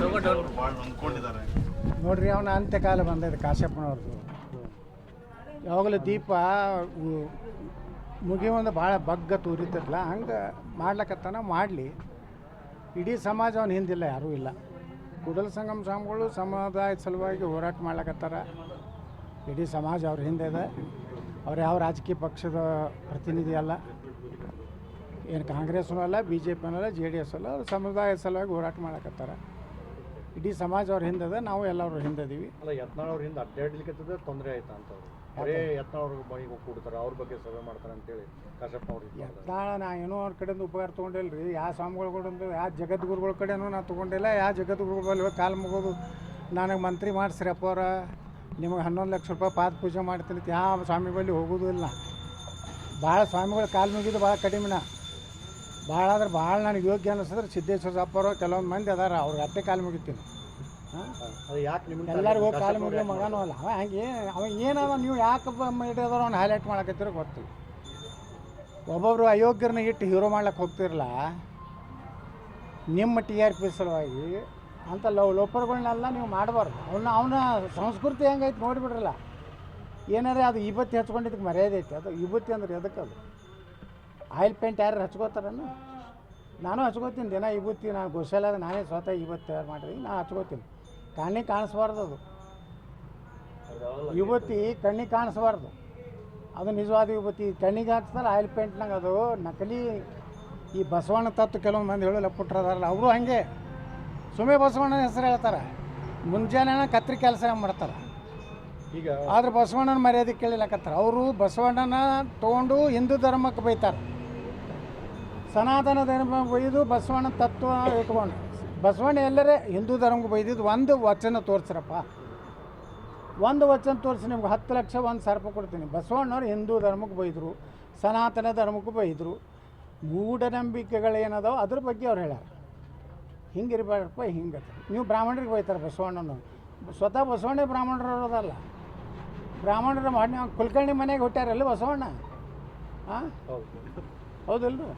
ಭಾಳ ನೊಂದ್ಕೊಂಡಿದ್ದಾರೆ. ನೋಡ್ರಿ, ಅವನ ಅಂತ್ಯಕಾಲ ಬಂದೈತೆ ಕಾಶ್ಯಪ್ಪನವ್ರದ್ದು. ಯಾವಾಗಲೂ ದೀಪ ಮುಗಿಯೊಂದು ಭಾಳ ಬಗ್ಗ ತೂರಿತಿರಲ್ಲ, ಹಂಗೆ ಮಾಡ್ಲಕತ್ತಾನ. ಮಾಡಲಿ, ಇಡೀ ಸಮಾಜ ಅವನ ಹಿಂದಿಲ್ಲ, ಯಾರೂ ಇಲ್ಲ. ಕೂಡಲ ಸಂಗಮ ಸ್ವಾಮಿಗಳು ಸಮುದಾಯದ ಸಲುವಾಗಿ ಹೋರಾಟ ಮಾಡ್ಲಕತ್ತಾರ. ಇಡೀ ಸಮಾಜ ಅವ್ರ ಹಿಂದೆ ಇದೆ. ಅವ್ರು ಯಾವ ರಾಜಕೀಯ ಪಕ್ಷದ ಪ್ರತಿನಿಧಿ ಅಲ್ಲ, ಏನು ಕಾಂಗ್ರೆಸ್ನೂ ಅಲ್ಲ, BJP ಅಲ್ಲ, JDS ಅಲ್ಲ. ಅವ್ರು ಸಮುದಾಯದ ಸಲುವಾಗಿ ಹೋರಾಟ ಮಾಡ್ಲಕತ್ತಾರ. ಇಡೀ ಸಮಾಜ ಅವ್ರ ಹಿಂದೆ, ನಾವು ಎಲ್ಲರೂ ಹಿಂದಿದ್ದೀವಿ. ಅಲ್ಲ, ಯತ್ನಾಳ್ ಅವ್ರ ಹಿಂದೆ ಅಡ್ಡಾಡ್ಲಿಕ್ಕೆ ತೊಂದರೆ ಆಯ್ತಾ ಅಂತ ಬರೀ ಯತ್ನಾಳ್ ಅವ್ರ ಬಳಿಗೆ ಕೂಡ್ತಾರೆ, ಅವ್ರ ಬಗ್ಗೆ ಸರ್ವೆ ಮಾಡ್ತಾರೆ ಅಂತೇಳಿ ಕಾಶಪ್ಪ ಅವ್ರಿಗೆ. ಯತ್ನಾಳ ನಾ ಏನೋ ಅವ್ರ ಕಡೆಯಿಂದ ಉಪಕಾರ ತೊಗೊಂಡಿಲ್ಲ ರೀ. ಯಾವ ಸ್ವಾಮಿಗಳು ಯಾವ ಜಗದ್ಗುರುಗಳ ಕಡೆನೂ ನಾನು ತೊಗೊಂಡಿಲ್ಲ. ಯಾವ ಜಗದ್ಗುರುಗಳ ಬಳಿ ಕಾಲು ಮುಗೋದು ನನಗೆ ಮಂತ್ರಿ ಮಾಡಿಸ್ರಪ್ಪ ಅವ್ರ, ನಿಮಗೆ 11 ಲಕ್ಷ ರೂಪಾಯಿ ಪಾದ ಪೂಜೆ ಮಾಡ್ತೀನಿ ಯಾವ ಸ್ವಾಮಿ ಬಳಿ ಹೋಗೋದು ಇಲ್ಲ. ಭಾಳ ಸ್ವಾಮಿಗಳು ಕಾಲು ಮುಗಿದು ಭಾಳ ಕಡಿಮೆನ. ಭಾಳ ಆದ್ರೆ ಭಾಳ ನನಗೆ ಯೋಗ್ಯ ಅನ್ನಿಸಿದ್ರೆ ಸಿದ್ದೇಶ್ವರ ಅಪ್ಪರು ಕೆಲವೊಂದು ಮಂದಿ ಅದಾರ, ಅವ್ರಿಗೆ ಅಟ್ಟೆ ಕಾಲು ಮುಗಿತೀನಿ. ಅದು ಯಾಕೆ ನಿಮ್ಗೆ ಎಲ್ಲರಿಗೂ ಕಾಲು ಮುಗಿಯೋ ಮಗನೂ ಅಲ್ಲ ಅವ. ಹಂಗೆ ಅವ ಏನದ, ನೀವು ಯಾಕೆ ಇಟ್ಟಿದಾರೋ ಅವ್ನು ಹೈಲೈಟ್ ಮಾಡಕತ್ತಿರೋ ಗೊತ್ತಿಲ್ಲ. ಒಬ್ಬೊಬ್ರು ಅಯೋಗ್ಯರನ್ನ ಇಟ್ಟು ಹೀರೋ ಮಾಡ್ಲಿಕ್ಕೆ ಹೋಗ್ತಿರಲ್ಲ, ನಿಮ್ಮ TRP ಸಲುವಾಗಿ ಅಂತ ಲೋಪರ್ಗಳನ್ನೆಲ್ಲ ನೀವು ಮಾಡಬಾರ್ದು. ಅವನ ಸಂಸ್ಕೃತಿ ಹೆಂಗೈತೆ ನೋಡಿಬಿಡ್ರಲ್ಲ. ಏನಾರೇ ಅದು ವಿಭೂತಿ ಹಚ್ಕೊಂಡಿದ್ದಕ್ಕೆ ಮರ್ಯಾದೆ ಐತಿ. ಅದು ವಿಭೂತಿ ಅಂದ್ರೆ ಎದಕ್ಕೆ? ಅದು ಆಯಿಲ್ ಪೇಂಟ್ ಯಾರು ಹಚ್ಕೋತಾರನ್ನು? ನಾನು ಹಚ್ಕೋತೀನಿ ದಿನ ವಿಭೂತಿ. ನಾನು ಗೋಶಾಲಾಗ ನಾನೇ ಸ್ವತಃ ವಿಭೂತಿ ತಯಾರು ಮಾಡಿರಿ, ನಾನು ಹಚ್ಕೋತೀನಿ. ಕಣ್ಣಿಗೆ ಕಾಣಿಸ್ಬಾರ್ದು ಅದು ವಿಭೂತಿ, ಕಣ್ಣಿಗೆ ಕಾಣಿಸ್ಬಾರ್ದು. ಅದು ನಿಜವಾದ ವಿಭೂತಿ. ಕಣ್ಣಿಗೆ ಹಾಕ್ತಾರೆ ಆಯಿಲ್ ಪೇಂಟ್ನಾಗ, ಅದು ನಕಲಿ. ಈ ಬಸವಣ್ಣ ತತ್ವ ಕೆಲವೊಂದು ಮಂದಿ ಹೇಳಲ್ಲ ಪುಟ್ರದಾರಲ್ಲ, ಅವರು ಹಾಗೆ ಸುಮ್ಮನೆ ಬಸವಣ್ಣನ ಹೆಸರು ಹೇಳ್ತಾರೆ. ಮುಂಜಾನೆ ಕತ್ರಿ ಕೆಲಸ ಮಾಡ್ತಾರೆ. ಈಗ ಆದ್ರೆ ಬಸವಣ್ಣನ ಮರ್ಯಾದೆ ಕೇಳಿಲಕತ್ತಾರೆ. ಅವರು ಬಸವಣ್ಣನ ತೊಗೊಂಡು ಹಿಂದೂ ಧರ್ಮಕ್ಕೆ ಬೈತಾರೆ. ಸನಾತನ ಧರ್ಮ ಬೈದು ಬಸವಣ್ಣ ತತ್ವ ಇಟ್ಕೊಂಡು ಬಸವಣ್ಣ ಎಲ್ಲರೇ ಹಿಂದೂ ಧರ್ಮಕ್ಕೆ ಬೈದಿದ್ದು ಒಂದು ವಚನ ತೋರಿಸ್ರಪ್ಪ. ಒಂದು ವಚನ ತೋರಿಸಿ ನಿಮ್ಗೆ 10 ಲಕ್ಷ 1,000 ರೂಪಾಯಿ ಕೊಡ್ತೀನಿ. ಬಸವಣ್ಣವ್ರು ಹಿಂದೂ ಧರ್ಮಕ್ಕೆ ಬೈದರು, ಸನಾತನ ಧರ್ಮಕ್ಕೂ ಬೈದರು. ಮೂಢನಂಬಿಕೆಗಳೇನದಾವ ಅದ್ರ ಬಗ್ಗೆ ಅವ್ರು ಹೇಳ್ಯಾರ. ಹಿಂಗಿರ್ಬೇಡಪ್ಪ, ಹಿಂಗೆ ನೀವು ಬ್ರಾಹ್ಮಣರಿಗೆ ಬೈತಾರೆ ಬಸವಣ್ಣನ. ಸ್ವತಃ ಬಸವಣ್ಣ ಬ್ರಾಹ್ಮಣರದಲ್ಲ. ಬ್ರಾಹ್ಮಣರ ಮಾಡಿ ಕುಲಕರ್ಣಿ ಮನೆಗೆ ಹುಟ್ಟ್ಯಾರಲ್ಲ ಬಸವಣ್ಣ. ಹಾಂ, ಹೌದಲ್ರಿ?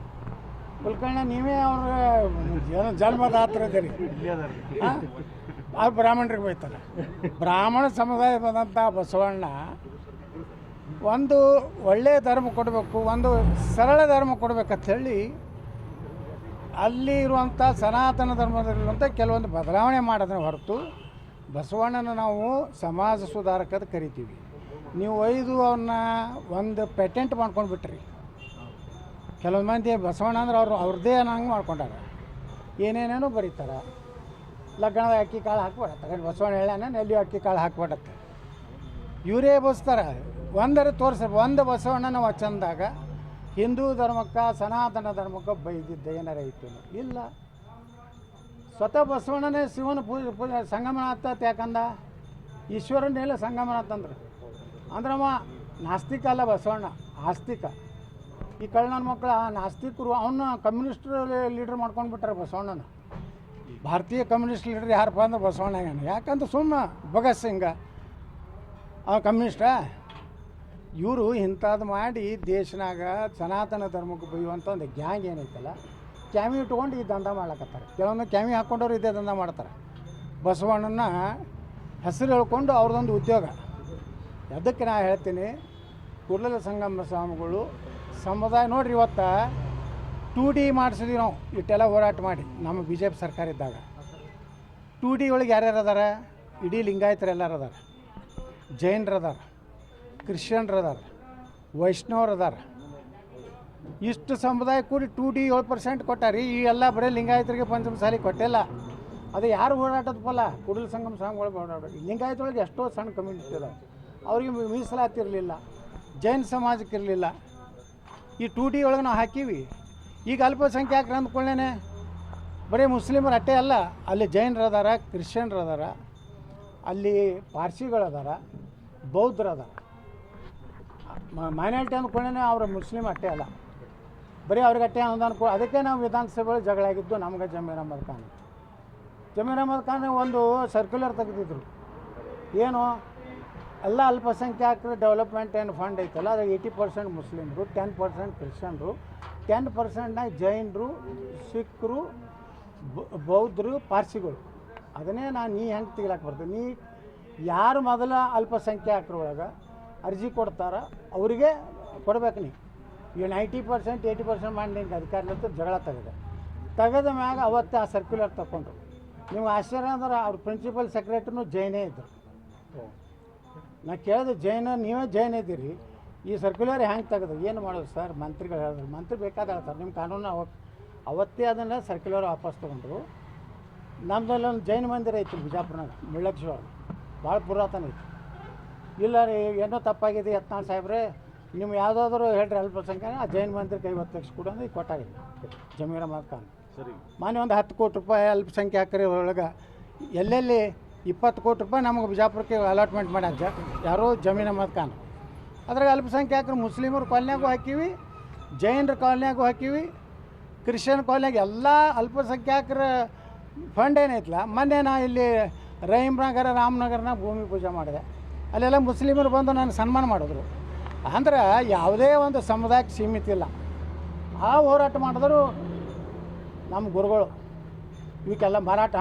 ಕುಲಕರ್ಣ ನೀವೇ ಅವ್ರ ಜನ್ಮದಾತರಿದ್ದೀರಿ. ಹಾಂ, ಅವ್ರು ಬ್ರಾಹ್ಮಣರಿಗೆ ಬೈತಾರೆ. ಬ್ರಾಹ್ಮಣ ಸಮುದಾಯ ಬಂದಂಥ ಬಸವಣ್ಣ ಒಂದು ಒಳ್ಳೆಯ ಧರ್ಮ ಕೊಡಬೇಕು, ಒಂದು ಸರಳ ಧರ್ಮ ಕೊಡಬೇಕಂತ ಹೇಳಿ ಅಲ್ಲಿ ಇರುವಂಥ ಸನಾತನ ಧರ್ಮದಲ್ಲಿರುವಂಥ ಕೆಲವೊಂದು ಬದಲಾವಣೆ ಮಾಡೋದನ್ನ ಹೊರತು ಬಸವಣ್ಣನ ನಾವು ಸಮಾಜ ಸುಧಾರಕದ ಕರಿತೀವಿ. ನೀವು ಅವನ್ನ ಒಂದು ಪೇಟೆಂಟ್ ಮಾಡ್ಕೊಂಡು ಬಿಟ್ರಿ. ಕೆಲವೊಂದು ಮಂದಿ ಬಸವಣ್ಣ ಅಂದ್ರೆ ಅವ್ರದ್ದೇ ಅನ್ನಂಗೆ ಮಾಡ್ಕೊಂಡಾರ. ಏನೇನೇನೋ ಬರೀತಾರೆ. ಲಗ್ನದ ಅಕ್ಕಿ ಕಾಳು ಹಾಕ್ಬಿಡತ್ತೆ. ಬಸವಣ್ಣ ಹೇಳ್ಯಾನ ಎಲ್ಲಿಯೂ ಅಕ್ಕಿ ಕಾಳು ಹಾಕ್ಬಿಡತ್ತೆ. ಇವರೇ ಬಸ್ತಾರೆ. ಒಂದರೆ ತೋರಿಸ್ಬೇಕು. ಒಂದು ಬಸವಣ್ಣನ ವಚನದಾಗ ಹಿಂದೂ ಧರ್ಮಕ್ಕೆ ಸನಾತನ ಧರ್ಮಕ್ಕೆ ಬೈದಿದ್ದ ಏನಾರ ಐತಿ? ಇಲ್ಲ. ಸ್ವತಃ ಬಸವಣ್ಣನೇ ಶಿವನ ಪೂಜೆ ಸಂಗಮನಾಥ ಯಾಕಂದ? ಈಶ್ವರನ್ನೆಲ್ಲ ಸಂಗಮನಾಥ ಅಂದ್ರವ ನಾಸ್ತಿಕ ಅಲ್ಲ ಬಸವಣ್ಣ, ಆಸ್ತಿಕ. ಈ ಕಳ್ಳನ ಮಕ್ಕಳ ನಾಸ್ತಿಕರು ಅವನ್ನ ಕಮ್ಯುನಿಸ್ಟ್ ಲೀಡ್ರ್ ಮಾಡ್ಕೊಂಡು ಬಿಟ್ಟಾರೆ ಬಸವಣ್ಣನ. ಭಾರತೀಯ ಕಮ್ಯುನಿಸ್ಟ್ ಲೀಡ್ರ್ ಯಾರಪ್ಪ ಅಂದ್ರೆ ಬಸವಣ್ಣಗೇನು. ಯಾಕಂದ್ರೆ ಸುಮ್ಮ ಭಗತ್ ಸಿಂಗ ಅವ ಕಮ್ಯುನಿಸ್ಟ. ಇವರು ಇಂಥದ್ದು ಮಾಡಿ ದೇಶನಾಗ ಸನಾತನ ಧರ್ಮಕ್ಕೆ ಬೈಯುವಂಥ ಒಂದು ಗ್ಯಾಂಗ್ ಏನೈತಲ್ಲ, ಕ್ಯಾಮಿ ಇಟ್ಕೊಂಡು ಈ ದಂಧ ಮಾಡ್ಲಕತ್ತಾರೆ. ಕೆಲವೊಂದು ಕ್ಯಾಮಿ ಹಾಕ್ಕೊಂಡವ್ರು ಇದೇ ದಂಧ ಮಾಡ್ತಾರೆ. ಬಸವಣ್ಣನ ಹೆಸರು ಹೇಳ್ಕೊಂಡು ಅವ್ರದ್ದೊಂದು ಉದ್ಯೋಗ. ಅದಕ್ಕೆ ನಾ ಹೇಳ್ತೀನಿ, ಕೂಡಲ ಸಂಗಮ ಸ್ವಾಮಿಗಳು ಸಮುದಾಯ ನೋಡ್ರಿ. ಇವತ್ತು 2D ಮಾಡಿಸಿದ್ವಿ ನಾವು ಇಟ್ಟೆಲ್ಲ ಹೋರಾಟ ಮಾಡಿ. ನಮ್ಮ BJP ಸರ್ಕಾರ ಇದ್ದಾಗ 2D ಒಳಗೆ ಯಾರ್ಯಾರು ಅದಾರ? ಇಡೀ ಲಿಂಗಾಯತರು ಎಲ್ಲರೂ ಅದಾರ, ಜೈನರು ಅದಾರ, ಕ್ರಿಶ್ಚಿಯನ್ರು ಅದಾರ, ವೈಷ್ಣವರು ಅದಾರ. ಇಷ್ಟು ಸಮುದಾಯ ಕೂಡಿ 2D 7% ಕೊಟ್ಟಾರಿ. ಈ ಎಲ್ಲ ಬರೀ ಲಿಂಗಾಯತರಿಗೆ ಪಂಚಮಸಾಲಿ ಕೊಟ್ಟಿಲ್ಲ. ಅದು ಯಾರು ಓಡಾಟದ ಫಲ? ಕೂಡಲ ಸಂಗಮ ಸ್ವಾಮಿಗಳು ಓಡಾಡೋದು. ಲಿಂಗಾಯತೊಳಗೆ ಎಷ್ಟೋ ಸಣ್ಣ ಕಮ್ಯುನಿಟಿ ಅದಾವೆ, ಅವ್ರಿಗೆ ಮೀಸಲಾತಿರಲಿಲ್ಲ, ಜೈನ ಸಮಾಜಕ್ಕೆ ಇರಲಿಲ್ಲ. ಈ 2D ಒಳಗೆ ನಾವು ಹಾಕೀವಿ. ಈಗ ಅಲ್ಪಸಂಖ್ಯಾತರು ಅಂದ್ಕೊಳ್ಳೇನೆ ಬರೀ ಮುಸ್ಲಿಮರು ಅಟ್ಟೆ ಅಲ್ಲ, ಅಲ್ಲಿ ಜೈನರು ಅದಾರ, ಕ್ರಿಶ್ಚಿಯನ್ರು ಅದಾರ, ಅಲ್ಲಿ ಪಾರ್ಸಿಗಳು ಅದಾರ, ಬೌದ್ಧರು ಅದಾರ. ಮೈನಾರಿಟಿ ಅಂದ್ಕೊಳ್ಳೇನೆ ಅವ್ರ ಮುಸ್ಲಿಮ್ ಅಟ್ಟೆ ಅಲ್ಲ, ಬರೀ ಅವ್ರಿಗೆ ಅಟ್ಟೆ ಅನುದಾನ. ಅದಕ್ಕೆ ನಾವು ವಿಧಾನಸಭೆಗಳು ಜಗಳ ಆಗಿದ್ದು. ನಮ್ಗೆ ಜಮೀರ್ ಅಹಮದ್ ಖಾನ್ ಒಂದು ಸರ್ಕ್ಯುಲರ್ ತೆಗೆದಿದ್ರು. ಏನು ಎಲ್ಲ ಅಲ್ಪಸಂಖ್ಯಾತರ ಡೆವಲಪ್ಮೆಂಟ್ ಏನು ಫಂಡ್ ಐತಲ್ಲ, ಅದು 80% ಮುಸ್ಲಿಮ್ರು, 10% ಕ್ರಿಶ್ಚಿಯನ್ರು, 10% ಜೈನರು, ಸಿಖ್ರು, ಬೌದ್ಧರು, ಪಾರ್ಸಿಗಳು. ಅದನ್ನೇ ನಾನು ನೀ ಹೆಂಗೆ ತೆಗಿಲಾಕೆ ಬರ್ತದೆ. ನೀ ಯಾರು ಮೊದಲ ಅಲ್ಪಸಂಖ್ಯಾತರೊಳಗೆ ಅರ್ಜಿ ಕೊಡ್ತಾರ ಅವರಿಗೆ ಕೊಡ್ಬೇಕು. ನೀ ಈಗ 90% 80% ಮಾಡಿ ನಿಂಗೆ ಅಧಿಕಾರಿಲಂತ ಜಗಳ ತೆಗೆದ ಮ್ಯಾಗ ಅವತ್ತು ಆ ಸರ್ಕ್ಯುಲರ್ ತಗೊಂಡ್ರು. ನೀವು ಆಶ್ಚರ್ಯ ಅಂದ್ರೆ ಅವ್ರ ಪ್ರಿನ್ಸಿಪಲ್ ಸೆಕ್ರೆಟ್ರಿನೂ ಜೈನೇ ಇದ್ದರು. ನಾ ಕೇಳಿದೆ, ನೀವೇ ಜೈನ್ ಇದ್ದೀರಿ, ಈ ಸರ್ಕ್ಯುಲರ್ ಹೆಂಗೆ ತೆಗೆದು ಏನು ಮಾಡೋದು ಸರ್? ಮಂತ್ರಿಗಳು ಹೇಳಿದ್ರು. ಮಂತ್ರಿ ಬೇಕಾದ ಹೇಳ್ತಾರೆ, ನಿಮ್ಮ ಕಾನೂನು ಅವತ್ತೇ ಅದನ್ನು ಸರ್ಕ್ಯುಲರ್ ವಾಪಸ್ ತೊಗೊಂಡ್ರು. ನಮ್ಮದಲ್ಲಿ ಒಂದು ಜೈನ ಮಂದಿರ ಐತಿ ಬಿಜಾಪುರನಾಗ, ಮುಳ್ಳಕ್ಷಿ ಭಾಳ ಪುರಾತನ ಐತಿ. ಇಲ್ಲ ರೀ ಏನೋ ತಪ್ಪಾಗಿದೆ ಯತ್ನಾಳ್ ಸಾಹೇಬ್ರೆ, ನೀವು ಯಾವುದಾದ್ರೂ ಹೇಳ್ರಿ ಅಲ್ಪಸಂಖ್ಯಾತ, ಆ ಜೈನ ಮಂದಿರಕ್ಕೆ 50 ಲಕ್ಷ ಕೊಡು ಅಂದ್ರೆ ಕೊಟ್ಟಾಗಿದೆ ಜಮೀರ್ ಅಹಮದ್ ಖಾನ್. ಸರಿ, ಮೊನ್ನೆ ಒಂದು 10 ಕೋಟಿ ರೂಪಾಯಿ ಅಲ್ಪಸಂಖ್ಯಾತರ ಒಳಗೆ ಎಲ್ಲೆಲ್ಲಿ 20 ಕೋಟಿ ರೂಪಾಯಿ ನಮಗೆ ಬಿಜಾಪುರಕ್ಕೆ ಅಲಾಟ್ಮೆಂಟ್ ಮಾಡ್ಯಾರ ಯಾರೋ ಜಮೀರ್ ಅಹಮದ್ ಖಾನ್. ಅದ್ರಾಗ ಅಲ್ಪಸಂಖ್ಯಾತರು ಮುಸ್ಲಿಮರ ಕಾಲನ್ಯಾಗೂ ಹಾಕೀವಿ, ಜೈನರ ಕಾಲನ್ಯಾಗೂ ಹಾಕೀವಿ, ಕ್ರಿಶ್ಚಿಯನ್ ಕಾಲನ್ಯಾಗ ಎಲ್ಲ ಅಲ್ಪಸಂಖ್ಯಾತರ ಫಂಡ್ ಏನೈತಲ್ಲ. ಮೊನ್ನೆ ನಾ ಇಲ್ಲಿ ರಹೀಮ್ನಗರ ರಾಮನಗರನಾಗ ಭೂಮಿ ಪೂಜೆ ಮಾಡಿದೆ, ಅಲ್ಲೆಲ್ಲ ಮುಸ್ಲಿಮರು ಬಂದು ನಾನು ಸನ್ಮಾನ ಮಾಡಿದ್ರು. ಅಂದ್ರೆ ಯಾವುದೇ ಒಂದು ಸಮುದಾಯಕ್ಕೆ ಸೀಮಿತ ಇಲ್ಲ. ಆ ಹೋರಾಟ ಮಾಡಿದ್ರು ನಮ್ಮ ಗುರುಗಳು. ಇವಕ್ಕೆಲ್ಲ ಮರಾಠ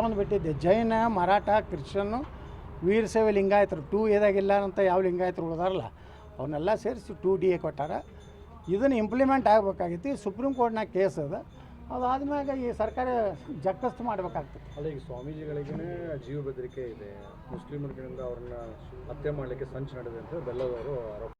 ಒಂದು ಬಿಟ್ಟಿದ್ದೆ, ಜೈನ, ಮರಾಠ, ಕ್ರಿಶ್ಚಿಯನ್ನು, ವೀರಶೈವ ಲಿಂಗಾಯತರು 2A ಅಂತ ಯಾವ ಲಿಂಗಾಯತರು ಉಳಿದಾರಲ್ಲ ಅವನ್ನೆಲ್ಲ ಸೇರಿಸಿ 2D ಕೊಟ್ಟಾರ. ಇದನ್ನು ಇಂಪ್ಲಿಮೆಂಟ್ ಆಗಬೇಕಾಗಿತ್ತು. ಸುಪ್ರೀಂ ಕೋರ್ಟ್ನಾಗ ಕೇಸ್ ಅದ, ಅದಾದ್ಮ್ಯಾಗ ಈ ಸರ್ಕಾರ ಜಕ್ಕಸ್ತು ಮಾಡಬೇಕಾಗ್ತದೆ. ಅಲ್ಲ, ಈಗ ಸ್ವಾಮೀಜಿಗಳಿಗೇ ಜೀವ ಬೆದರಿಕೆ ಇದೆ, ಮುಸ್ಲಿಮರ ಕಡೆಯಿಂದ ಅವ್ರನ್ನ ಹತ್ಯೆ ಮಾಡಲಿಕ್ಕೆ ಸಂಚು ನಡೆದಿದೆ ಅಂತ ಬೆಲ್ಲದವರು ಆರೋಪ